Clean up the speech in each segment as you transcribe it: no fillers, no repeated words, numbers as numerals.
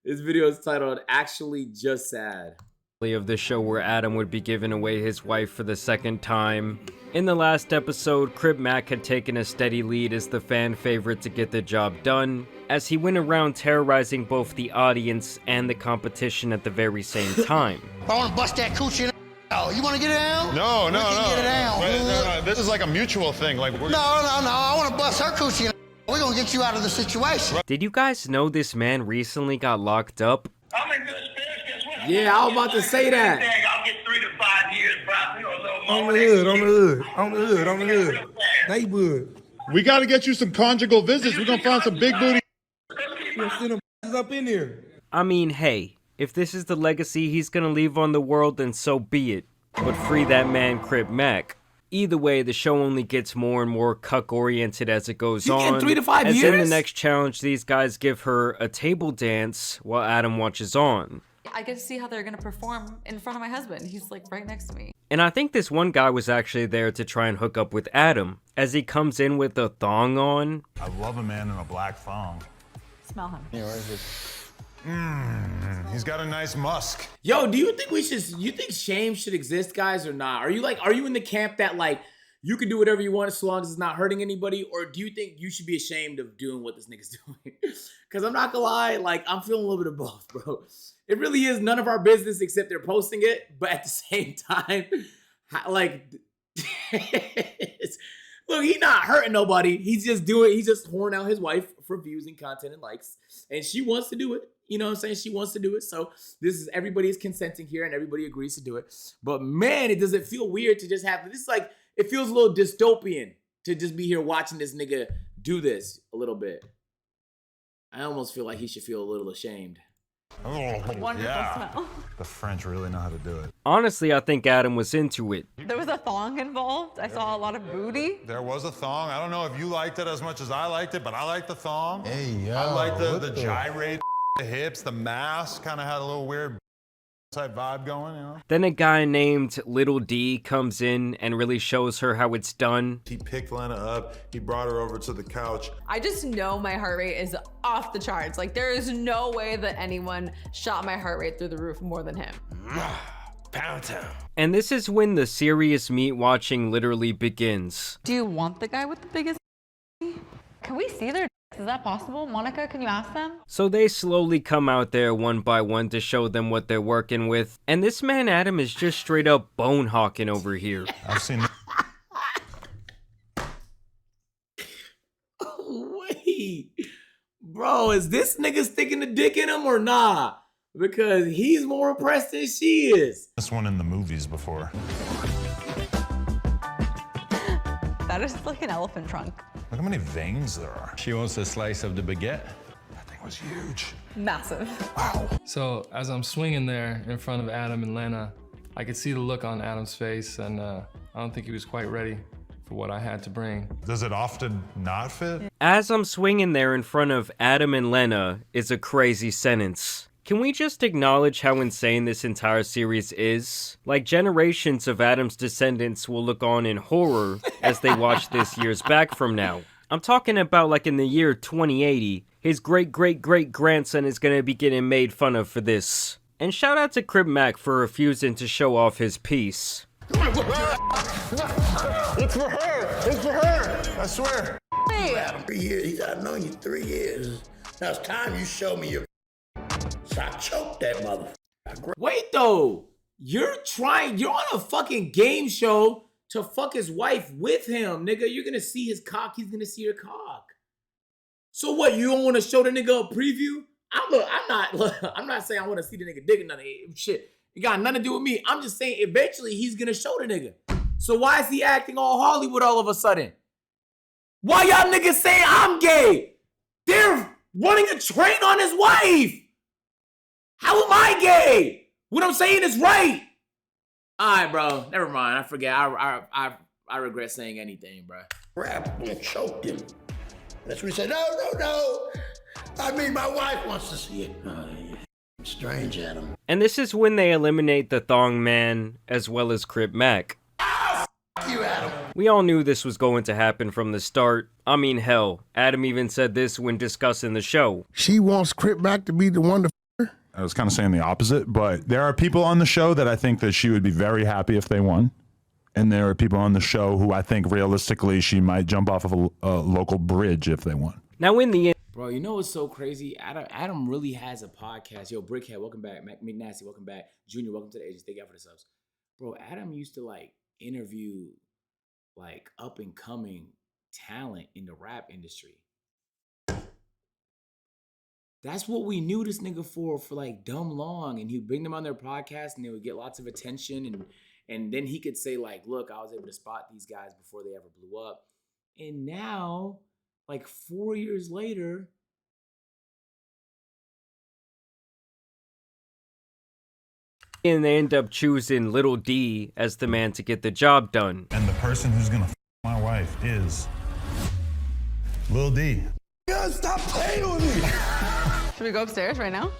This video is titled "Actually Just Sad." Of the show where Adam would be giving away his wife for the second time. In the last episode, Crip Mac had taken a steady lead as the fan favorite to get the job done, as he went around terrorizing both the audience and the competition at the very same time. I want to bust that coochie in. Oh, you want to get it down? No. Get it down. No. This is like a mutual thing. Like No. I want to bust her coochie in. We're going to get you out of the situation. Did you guys know this man recently got locked up? I'm in good spirits. Guess what? Yeah, I was about to say that. I'll get 3 to 5 years, probably, or a little more. On the hood. Neighborhood. we got to get you some conjugal visits. We're gonna find some big booty. You'll send them up in here. I mean, hey, if this is the legacy he's gonna leave on the world, then so be it. But free that man Crip Mac. Either way, the show only gets more and more cuck-oriented as it goes You on. getting 3 to 5 as years? in the next challenge, these guys give her a table dance while Adam watches on. I get to see how they're gonna perform in front of my husband. He's like right next to me. And I think this one guy was actually there to try and hook up with Adam, as he comes in with a thong on. I love a man in a black thong. Smell him. He's got a nice musk. Yo, do you think you think shame should exist, guys, or not? Are you in the camp that like you can do whatever you want as long as it's not hurting anybody, or do you think you should be ashamed of doing what this nigga's doing? Because I'm not gonna lie, like I'm feeling a little bit of both, bro. It really is none of our business except they're posting it, but at the same time, like, look, he's not hurting nobody. He's just whoring out his wife for views and content and likes, and she wants to do it. You know what I'm saying? She wants to do it. So everybody is consenting here and everybody agrees to do it. But man, does it feel weird to just have this? Like, it feels a little dystopian to just be here watching this nigga do this a little bit. I almost feel like he should feel a little ashamed. Wonderful smell. The French really know how to do it. Honestly, I think Adam was into it. There was a thong involved. I saw a lot of booty. There was a thong. I don't know if you liked it as much as I liked it, but I liked the thong. Hey, yo. I liked the gyrate, the hips, the mask. Kind of had a little weird type vibe going, you know? Then a guy named Little D comes in and really shows her how it's done. He picked Lena up. He brought her over to the couch. I just know my heart rate is off the charts. Like there is no way that anyone shot my heart rate through the roof more than him. Pound town. And this is when the serious meat watching literally begins. Do you want the guy with the biggest? Can we see their? Is that possible? Monica, can you ask them? So they slowly come out there one by one to show them what they're working with. And this man Adam is just straight up bone hawking over here. I've seen. Wait, bro, is this nigga sticking the dick in him or nah? Because he's more impressed than she is. This one in the movies before. That is like an elephant trunk. Look how many veins there are. She wants a slice of the baguette. That thing was huge. Massive. Wow. So as I'm swinging there in front of Adam and Lena, I could see the look on Adam's face, and I don't think he was quite ready for what I had to bring. Does it often not fit? As I'm swinging there in front of Adam and Lena is a crazy sentence. Can we just acknowledge how insane this entire series is? Like, generations of Adam's descendants will look on in horror as they watch this years back from now. I'm talking about like in the year 2080, his great-great-great-grandson is gonna be getting made fun of for this. And shout out to Crip Mac for refusing to show off his piece. It's for her. It's for her. I swear. Adam, 3 years. I've known you 3 years. Now it's time you show me your. So I choked that motherfucker. Wait though, you're on a fucking game show to fuck his wife with him, nigga. You're gonna see his cock, he's gonna see your cock. So what, you don't wanna show the nigga a preview? I'm not saying I wanna see the nigga digging none of it. Shit, it got nothing to do with me. I'm just saying eventually he's gonna show the nigga. So why is he acting all Hollywood all of a sudden? Why y'all niggas saying I'm gay? They're running a train on his wife. How am I gay? What I'm saying is right. All right, bro. Never mind. I forget. I regret saying anything, bro. Grabbed him and choked him. That's when he said, no. I mean, my wife wants to see it. Strange, Adam. And this is when they eliminate the Thong Man as well as Crip Mac. You, Adam. We all knew this was going to happen from the start. I mean, hell, Adam even said this when discussing the show. She wants Crip Mac to be the one to I was kind of saying the opposite, but there are people on the show that I think that she would be very happy if they won. And there are people on the show who I think realistically she might jump off of a local bridge if they won. Now, in the end, Bro, you know what's so crazy? Adam really has a podcast. Yo, Brickhead, welcome back. McNasty, welcome back. Junior, welcome to the agents. Thank you for the subs. Bro, Adam used to like interview like up and coming talent in the rap industry. That's what we knew this nigga for like dumb long. And he'd bring them on their podcast and they would get lots of attention. And then he could say like, look, I was able to spot these guys before they ever blew up. And now, like 4 years later, and they end up choosing Little D as the man to get the job done. And the person who's gonna my wife is Lil D. Yeah, stop playing with me. Should we go upstairs right now?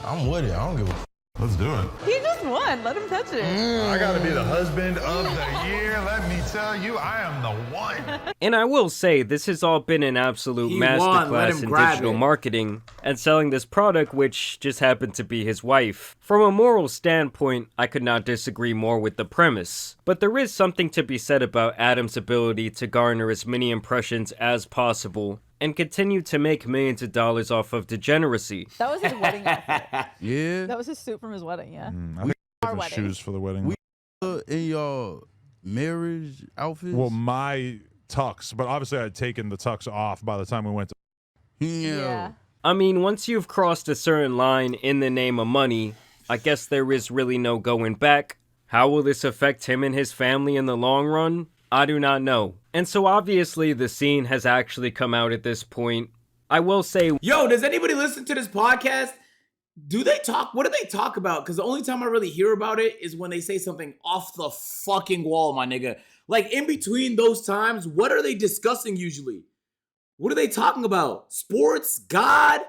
I'm with it. I don't give a. Let's do it. He just won. Let him touch it. I gotta be the husband of the year. Let me tell you, I am the one. And I will say, this has all been an absolute He won. Let masterclass him in grab digital it. marketing and selling this product, which just happened to be his wife. From a moral standpoint, I could not disagree more with the premise. But there is something to be said about Adam's ability to garner as many impressions as possible and continue to make millions of dollars off of degeneracy. That was his wedding outfit. Yeah. That was his suit from his wedding, yeah. I think Our different wedding. shoes for the wedding. In your marriage outfits? Well, my tux, but obviously I had taken the tux off by the time we went to. Yeah. I mean, once you've crossed a certain line in the name of money, I guess there is really no going back. How will this affect him and his family in the long run? I do not know. And so obviously the scene has actually come out at this point. I will say, yo, does anybody listen to this podcast? Do they talk? What do they talk about? Because the only time I really hear about it is when they say something off the fucking wall, my nigga. Like in between those times, what are they discussing usually? What are they talking about? Sports, God,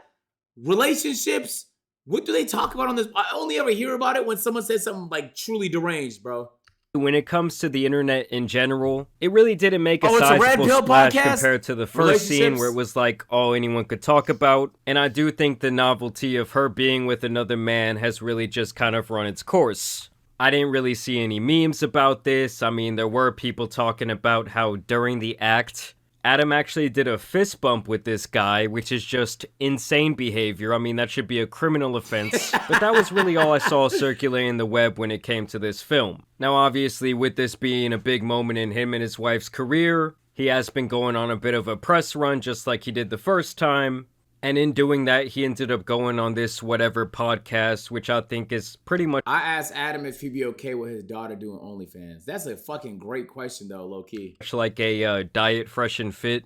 relationships? What do they talk about on this? I only ever hear about it when someone says something like truly deranged, bro. when it comes to the internet in general, it really didn't make a it's a Red sizable Pill splash podcast? compared to the first scene Relationships? where it was like all anyone could talk about. And I do think the novelty of her being with another man has really just kind of run its course. I didn't really see any memes about this. I mean, there were people talking about how during the act, Adam actually did a fist bump with this guy, which is just insane behavior. I mean, that should be a criminal offense. But that was really all I saw circulating the web when it came to this film. Now, obviously, with this being a big moment in him and his wife's career, he has been going on a bit of a press run just like he did the first time. And in doing that, he ended up going on this whatever podcast, which I think is pretty much I asked Adam if he'd be okay with his daughter doing OnlyFans. That's a fucking great question, though, low key. like a diet fresh and fit.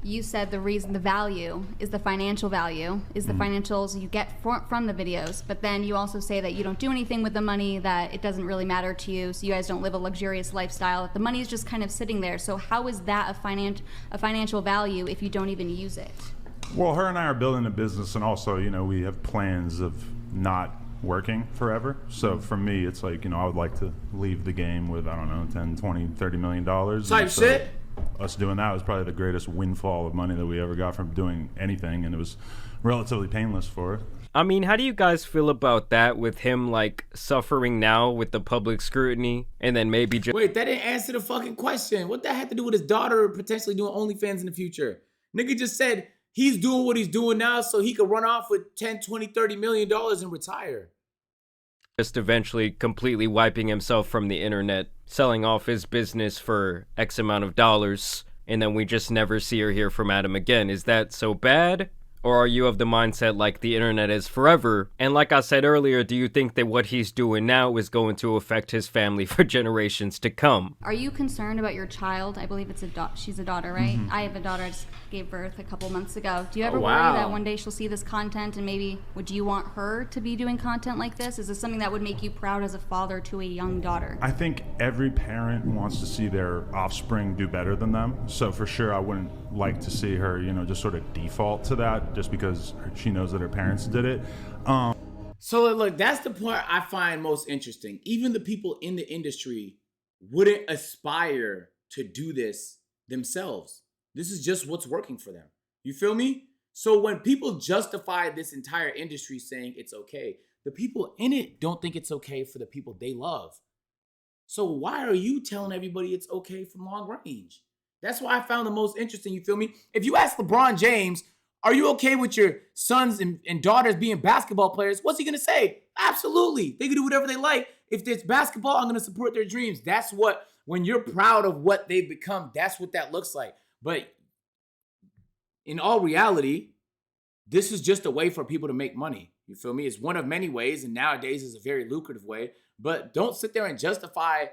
You said the reason, the value is the financial value, is the financials you get from the videos. But then you also say that you don't do anything with the money, that it doesn't really matter to you, so you guys don't live a luxurious lifestyle, that the money is just kind of sitting there. So how is that a financial value if you don't even use it? Well, her and I are building a business, and also, you know, we have plans of not working forever. So for me, it's like, you know, I would like to leave the game with, I don't know, 10, 20, 30 million dollars. Type shit. Us doing that was probably the greatest windfall of money that we ever got from doing anything, and it was relatively painless for it. I mean, how do you guys feel about that with him, like, suffering now with the public scrutiny and then maybe just... Wait, that didn't answer the fucking question. What that had to do with his daughter potentially doing OnlyFans in the future? Nigga just said he's doing what he's doing now so he could run off with 10, 20, 30 million dollars and retire. just eventually completely wiping himself from the internet, selling off his business for X amount of dollars, and then we just never see or hear from Adam again. Is that so bad? Or are you of the mindset like the internet is forever? And like I said earlier, do you think that what he's doing now is going to affect his family for generations to come? Are you concerned about your child? I believe it's she's a daughter, right? Mm-hmm. I have a daughter. I just gave birth a couple months ago. Do you ever wow. worry that one day she'll see this content and maybe would you want her to be doing content like this? Is this something that would make you proud as a father to a young daughter? I think every parent wants to see their offspring do better than them. So for sure, I wouldn't like to see her, you know, just sort of default to that just because she knows that her parents did it. So look, that's the part I find most interesting. Even the people in the industry wouldn't aspire to do this themselves. This is just what's working for them. You feel me? So when people justify this entire industry saying it's okay, the people in it don't think it's okay for the people they love. So why are you telling everybody it's okay from long range? That's why I found the most interesting, you feel me? If you ask LeBron James, are you okay with your sons and daughters being basketball players? What's he gonna say? Absolutely. They can do whatever they like. If it's basketball, I'm gonna support their dreams. That's what, when you're proud of what they've become, that's what that looks like. But in all reality, this is just a way for people to make money. You feel me? It's one of many ways, and nowadays is a very lucrative way. But don't sit there and justify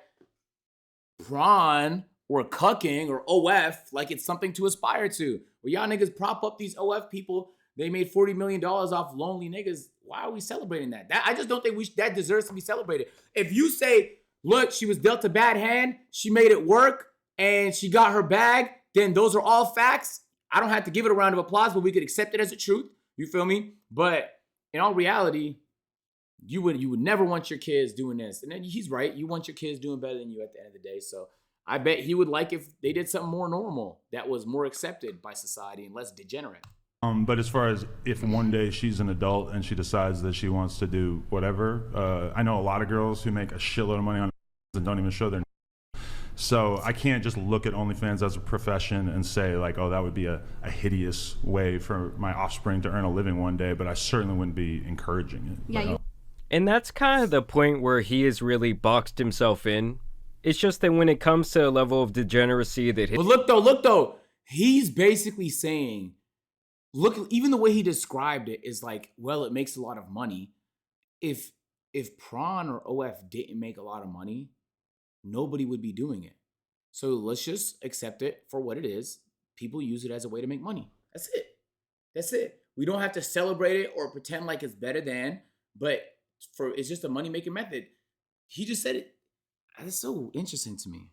prawn or cucking or OF like it's something to aspire to. Well, y'all niggas prop up these OF people. They made $40 million off lonely niggas. Why are we celebrating that? I just don't think that deserves to be celebrated. If you say, look, she was dealt a bad hand, she made it work, and she got her bag, then those are all facts. I don't have to give it a round of applause, but we could accept it as a truth. You feel me? But in all reality, you would never want your kids doing this. And then he's right. You want your kids doing better than you at the end of the day. So I bet he would like if they did something more normal that was more accepted by society and less degenerate. But as far as if one day she's an adult and she decides that she wants to do whatever, I know a lot of girls who make a shitload of money on and don't even show their. So I can't just look at OnlyFans as a profession and say like, oh, that would be a hideous way for my offspring to earn a living one day, but I certainly wouldn't be encouraging it. Yeah, and that's kind of the point where he has really boxed himself in. It's just that when it comes to a level of degeneracy that... But look though, he's basically saying, look, even the way he described it is like, well, it makes a lot of money. If prawn or OF didn't make a lot of money, nobody would be doing it. So let's just accept it for what it is. People use it as a way to make money. That's it. We don't have to celebrate it or pretend like it's better than, but it's just a money-making method. He just said it. That's so interesting to me.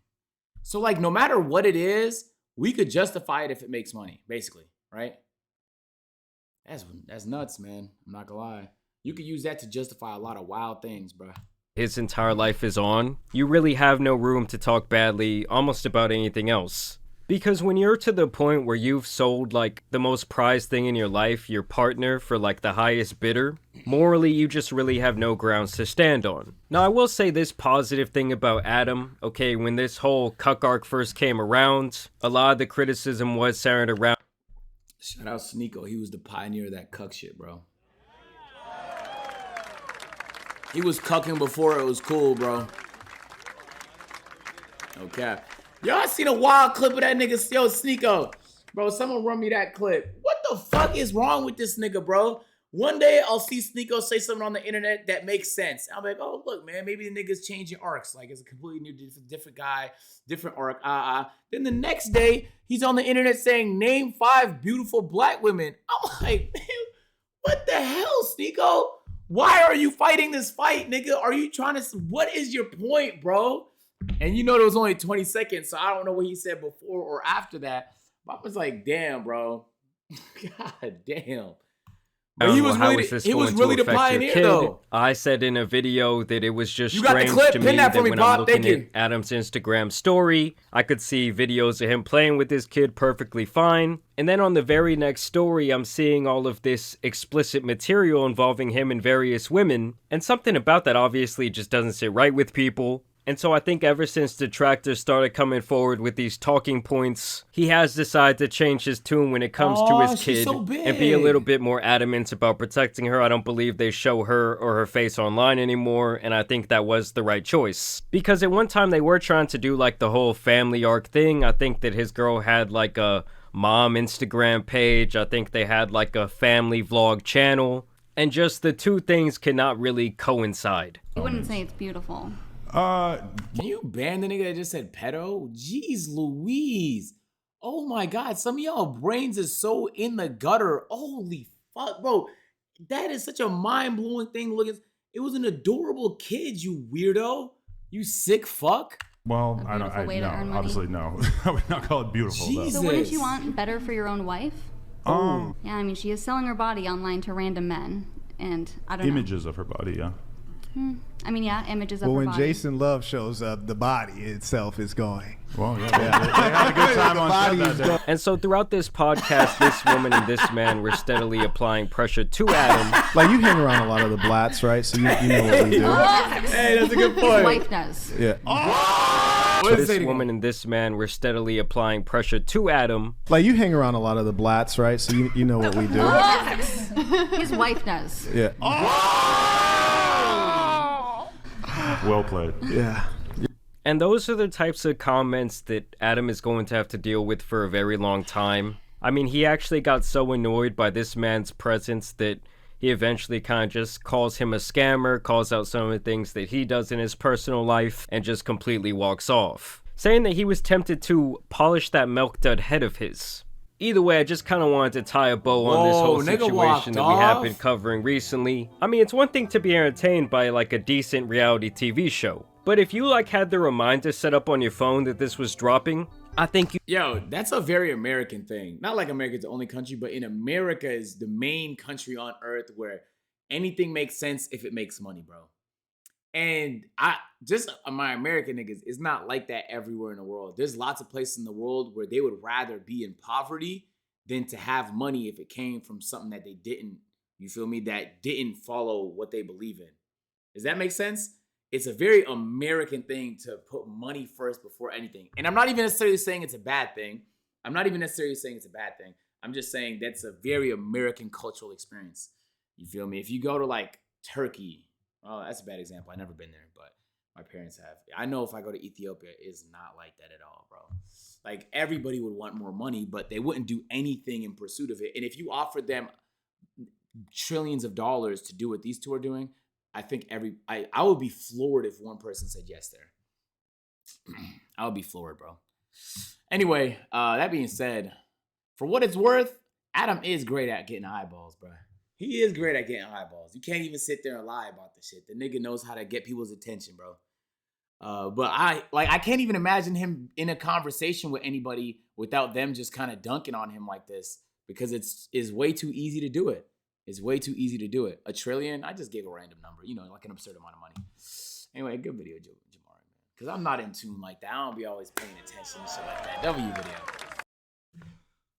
So like, no matter what it is, we could justify it if it makes money, basically, right? That's nuts, man. I'm not gonna lie. You could use that to justify a lot of wild things, bro. His entire life is on, you really have no room to talk badly almost about anything else. Because when you're to the point where you've sold like the most prized thing in your life, your partner, for like the highest bidder, morally you just really have no grounds to stand on. Now I will say this positive thing about Adam, okay, when this whole cuck arc first came around, a lot of the criticism was centered around... Shout out Sneako, he was the pioneer of that cuck shit, bro. He was cucking before it was cool, bro. Okay. Yo, I seen a wild clip of that nigga, yo, Sneako. Bro, someone run me that clip. What the fuck is wrong with this nigga, bro? One day I'll see Sneako say something on the internet that makes sense. I'm like, oh, look, man, maybe the nigga's changing arcs. Like, it's a completely new, different guy, different arc. Then the next day, he's on the internet saying, name 5 beautiful black women. I'm like, man, what the hell, Sneako? Why are you fighting this fight, nigga? Are you trying to, what is your point, bro? And you know there was only 20 seconds, so I don't know what he said before or after that. But I was like, damn, bro. God damn. But he was really the pioneer, though. I said in a video that it was just you got strange the clip. to Pin me that that for me, when Bob. I'm looking Thank at you. Adam's Instagram story, I could see videos of him playing with his kid perfectly fine. And then on the very next story, I'm seeing all of this explicit material involving him and various women. And something about that obviously just doesn't sit right with people. And so I think ever since detractors started coming forward with these talking points, he has decided to change his tune when it comes to his kid and be a little bit more adamant about protecting her. I don't believe they show her or her face online anymore, and I think that was the right choice. Because at one time they were trying to do like the whole family arc thing. I think that his girl had like a mom Instagram page. I think they had like a family vlog channel. And just the two things cannot really coincide. You wouldn't say it's beautiful. Can you ban the nigga that just said pedo? Jeez Louise. Oh my God, some of y'all brains is so in the gutter. Holy fuck, bro. That is such a mind-blowing thing. Look, it was an adorable kid, you weirdo. You sick fuck. Well, I don't, obviously no. I would not call it beautiful, though. So wouldn't you want better for your own wife? Yeah, I mean, she is selling her body online to random men. And I don't know. Images of her body, yeah. I mean, yeah, images of Well, her when body. Jason Love shows up, the body itself is going. Well, yeah, they had a good time on set that day. And so throughout this podcast, this woman and this man were steadily applying pressure to Adam. Like, you hang around a lot of the blats, right? So you know what we do. Hey, that's a good His point. wife does. Yeah. So this woman and this man were steadily applying pressure to Adam. Like, you hang around a lot of the blats, right? So you know what we do. His wife does. Yeah. Well played. Yeah. And those are the types of comments that Adam is going to have to deal with for a very long time. I mean, he actually got so annoyed by this man's presence that he eventually kind of just calls him a scammer, calls out some of the things that he does in his personal life, and just completely walks off, saying that he was tempted to polish that milk dud head of his. Either way, I just kind of wanted to tie a bow on this whole situation that we have been covering recently. I mean, it's one thing to be entertained by like a decent reality TV show, but if you like had the reminder set up on your phone that this was dropping, I think you— Yo, that's a very American thing. Not like America's the only country, but in America is the main country on earth where anything makes sense if it makes money, bro. And my American niggas, it's not like that everywhere in the world. There's lots of places in the world where they would rather be in poverty than to have money if it came from something that they didn't, you feel me, that didn't follow what they believe in. Does that make sense? It's a very American thing to put money first before anything. And I'm not even necessarily saying it's a bad thing. I'm just saying that's a very American cultural experience. You feel me? If you go to like Turkey, oh, that's a bad example. I've never been there, but my parents have. I know if I go to Ethiopia, it's not like that at all, bro. Like, everybody would want more money, but they wouldn't do anything in pursuit of it. And if you offered them trillions of dollars to do what these two are doing, I think I would be floored if one person said yes there. I would be floored, bro. Anyway, that being said, for what it's worth, Adam is great at getting eyeballs, bro. He is great at getting eyeballs. You can't even sit there and lie about the shit. The nigga knows how to get people's attention, bro. But I can't even imagine him in a conversation with anybody without them just kind of dunking on him like this, because it's way too easy to do it. It's way too easy to do it. $1 trillion, I just gave a random number, like an absurd amount of money. Anyway, good video, Jamari, man. Because I'm not in tune like that. I don't be always paying attention to shit like that. W video.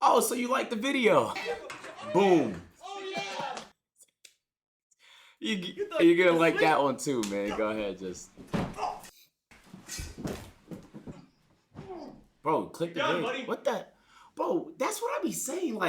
Oh, so you like the video? Boom. You're gonna like that one too, man. Go ahead, just. Bro, click the video. What the? Bro, that's what I be saying. Like,